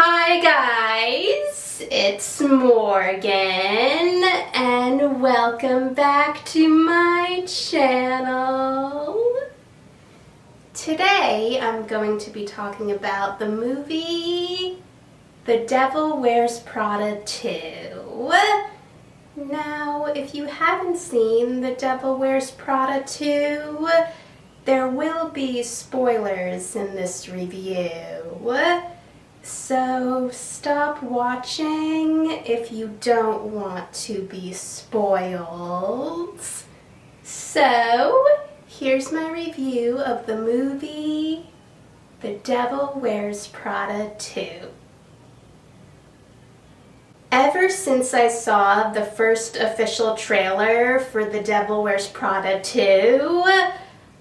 Hi guys, it's Morgan and welcome back to my channel. Today I'm going to be talking about the movie The Devil Wears Prada 2. Now, if you haven't seen The Devil Wears Prada 2, there will be spoilers in this review. So stop watching if you don't want to be spoiled. So here's my review of the movie The Devil Wears Prada 2. Ever since I saw the first official trailer for The Devil Wears Prada 2,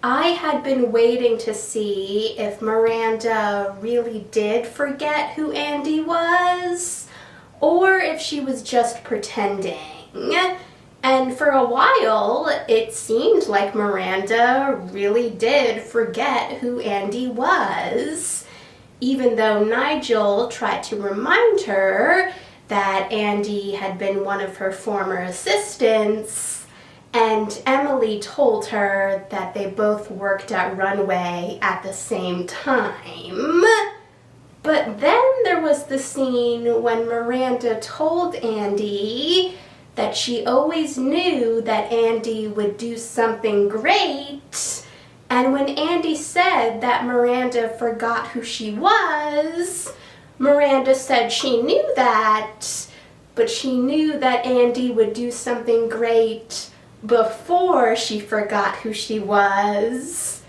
I had been waiting to see if Miranda really did forget who Andy was, or if she was just pretending. And for a while, it seemed like Miranda really did forget who Andy was, even though Nigel tried to remind her that Andy had been one of her former assistants. And Emily told her that they both worked at Runway at the same time. But then there was the scene when Miranda told Andy that she always knew that Andy would do something great. And when Andy said that Miranda forgot who she was, Miranda said she knew that, but she knew that Andy would do something great before she forgot who she was,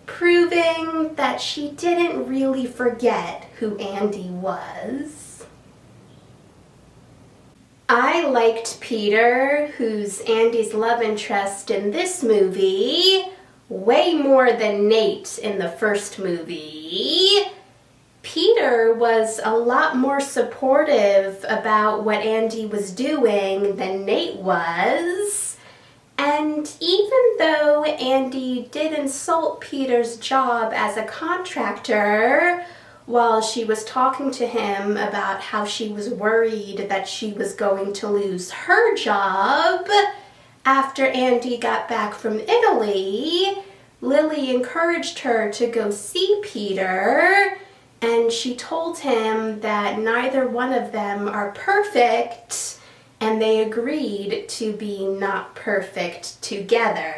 proving that she didn't really forget who Andy was. I liked Peter, who's Andy's love interest in this movie, way more than Nate in the first movie. Peter was a lot more supportive about what Andy was doing than Nate was. And even though Andy did insult Peter's job as a contractor while she was talking to him about how she was worried that she was going to lose her job, after Andy got back from Italy, Lily encouraged her to go see Peter, and she told him that neither one of them are perfect, and they agreed to be not perfect together.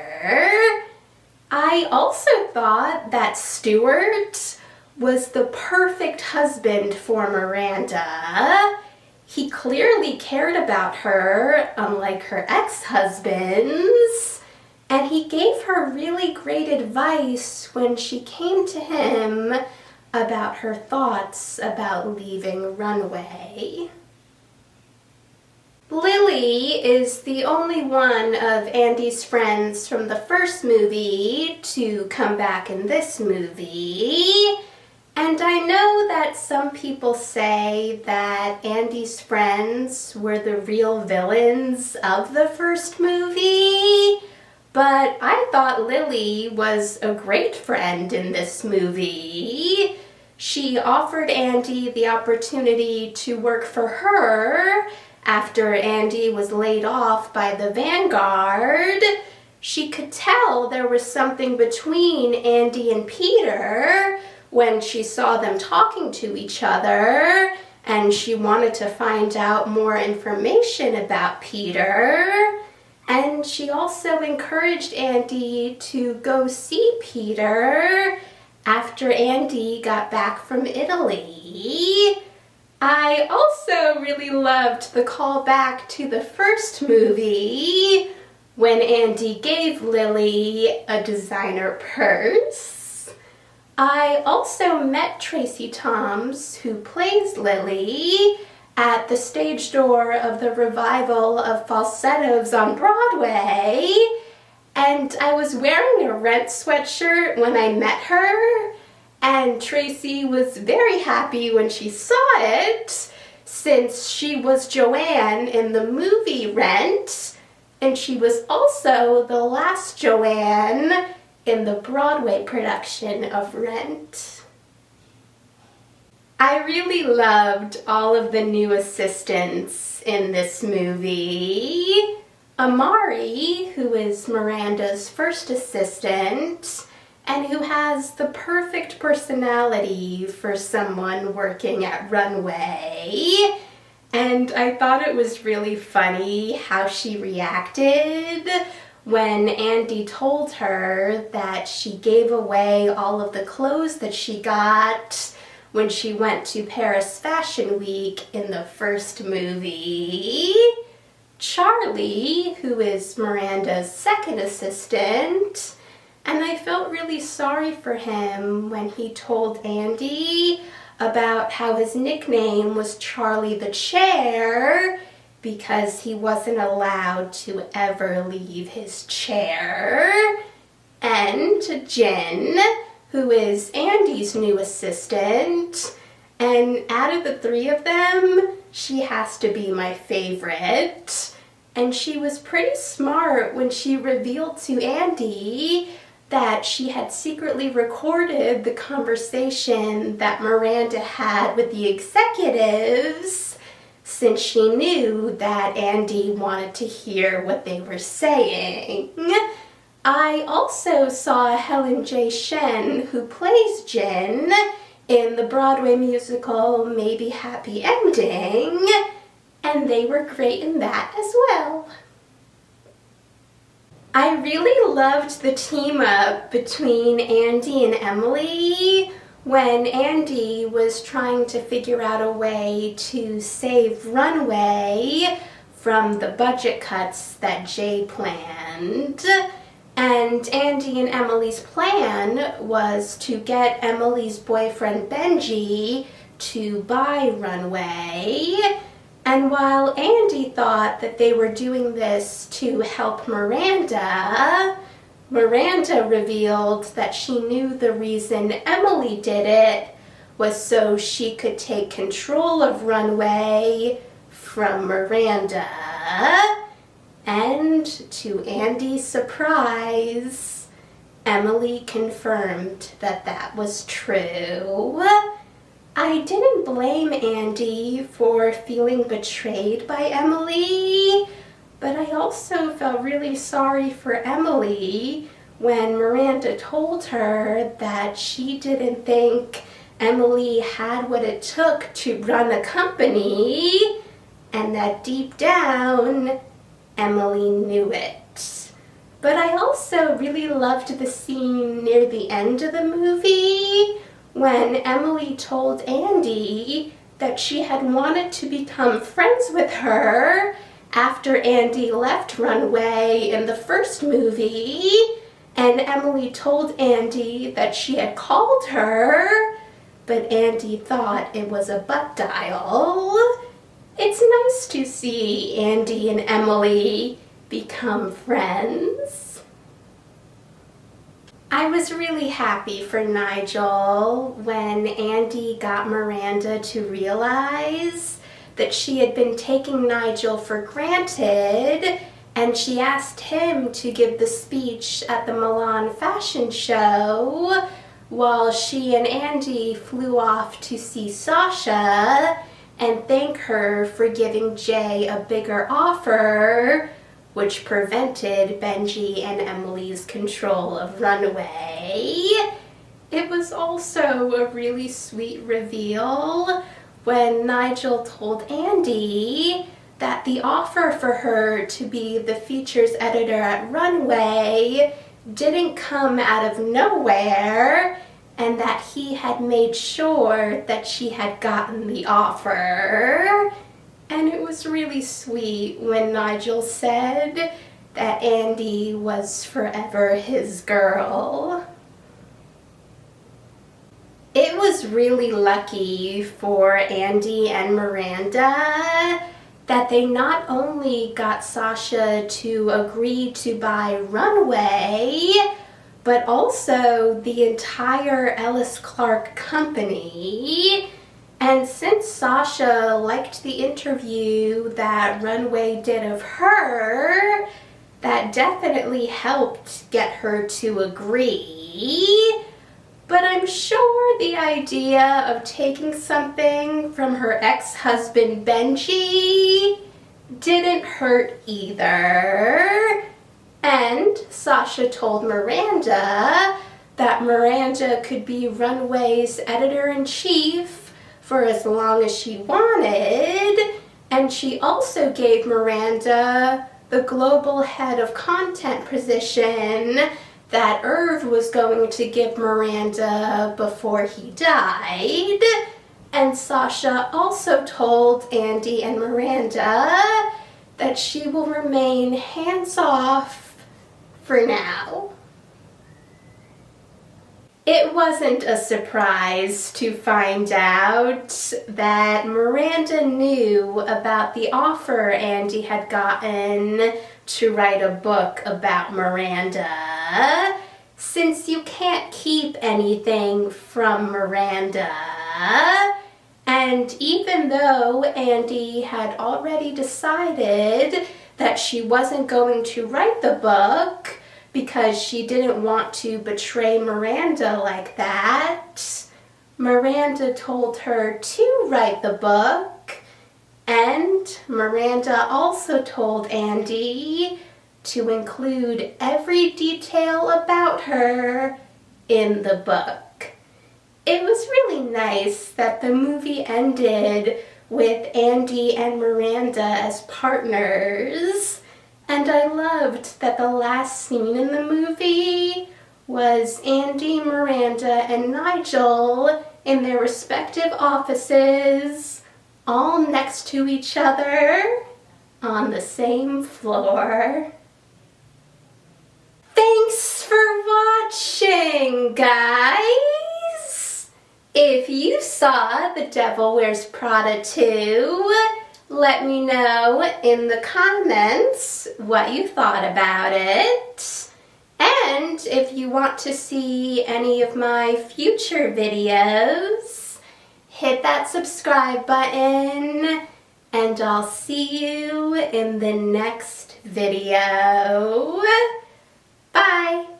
I also thought that Stuart was the perfect husband for Miranda. He clearly cared about her, unlike her ex-husbands, and he gave her really great advice when she came to him about her thoughts about leaving Runway. Lily is the only one of Andy's friends from the first movie to come back in this movie. And I know that some people say that Andy's friends were the real villains of the first movie, but I thought Lily was a great friend in this movie. She offered Andy the opportunity to work for her after Andy was laid off by the Vanguard. She could tell there was something between Andy and Peter when she saw them talking to each other, and she wanted to find out more information about Peter. And she also encouraged Andy to go see Peter after Andy got back from Italy. I also really loved the callback to the first movie when Andy gave Lily a designer purse. I also met Tracy Thoms, who plays Lily, at the stage door of the revival of Falsettos on Broadway, and I was wearing a Rent sweatshirt when I met her. And Tracy was very happy when she saw it, since she was Joanne in the movie Rent, and she was also the last Joanne in the Broadway production of Rent. I really loved all of the new assistants in this movie. Amari, who is Miranda's first assistant, and who has the perfect personality for someone working at Runway. And I thought it was really funny how she reacted when Andy told her that she gave away all of the clothes that she got when she went to Paris Fashion Week in the first movie. Charlie, who is Miranda's second assistant, and I felt really sorry for him when he told Andy about how his nickname was Charlie the Chair because he wasn't allowed to ever leave his chair. And Jen, who is Andy's new assistant, and out of the three of them, she has to be my favorite. And she was pretty smart when she revealed to Andy that she had secretly recorded the conversation that Miranda had with the executives, since she knew that Andy wanted to hear what they were saying. I also saw Helen J. Shen, who plays Jen, in the Broadway musical Maybe Happy Ending, and they were great in that as well. I really loved the team up between Andy and Emily when Andy was trying to figure out a way to save Runway from the budget cuts that Jay planned. And Andy and Emily's plan was to get Emily's boyfriend Benji to buy Runway. And while Andy thought that they were doing this to help Miranda, Miranda revealed that she knew the reason Emily did it was so she could take control of Runway from Miranda. And to Andy's surprise, Emily confirmed that that was true. I didn't blame Andy for feeling betrayed by Emily, but I also felt really sorry for Emily when Miranda told her that she didn't think Emily had what it took to run a company, and that deep down, Emily knew it. But I also really loved the scene near the end of the movie when Emily told Andy that she had wanted to become friends with her after Andy left Runway in the first movie, and Emily told Andy that she had called her, but Andy thought it was a butt dial. It's nice to see Andy and Emily become friends. I was really happy for Nigel when Andy got Miranda to realize that she had been taking Nigel for granted, and she asked him to give the speech at the Milan fashion show while she and Andy flew off to see Sasha and thank her for giving Jay a bigger offer, which prevented Benji and Emily's control of Runway. It was also a really sweet reveal when Nigel told Andy that the offer for her to be the features editor at Runway didn't come out of nowhere, and that he had made sure that she had gotten the offer. And it was really sweet when Nigel said that Andy was forever his girl. It was really lucky for Andy and Miranda that they not only got Sasha to agree to buy Runway, but also the entire Ellis Clark company. And since Sasha liked the interview that Runway did of her, that definitely helped get her to agree. but I'm sure the idea of taking something from her ex-husband Benji didn't hurt either. And Sasha told Miranda that Miranda could be Runway's editor-in-chief for as long as she wanted, and she also gave Miranda the global head of content position that Irv was going to give Miranda before he died. And Sasha also told Andy and Miranda that she will remain hands-off for now. It wasn't a surprise to find out that Miranda knew about the offer Andy had gotten to write a book about Miranda, since you can't keep anything from Miranda. And even though Andy had already decided that she wasn't going to write the book because she didn't want to betray Miranda like that, Miranda told her to write the book, and Miranda also told Andy to include every detail about her in the book. It was really nice that the movie ended with Andy and Miranda as partners, and I loved that the last scene in the movie was Andy, Miranda, and Nigel in their respective offices, all next to each other on the same floor. Thanks for watching, guys! If you saw The Devil Wears Prada 2, let me know in the comments what you thought about it. And if you want to see any of my future videos, hit that subscribe button, and I'll see you in the next video. Bye!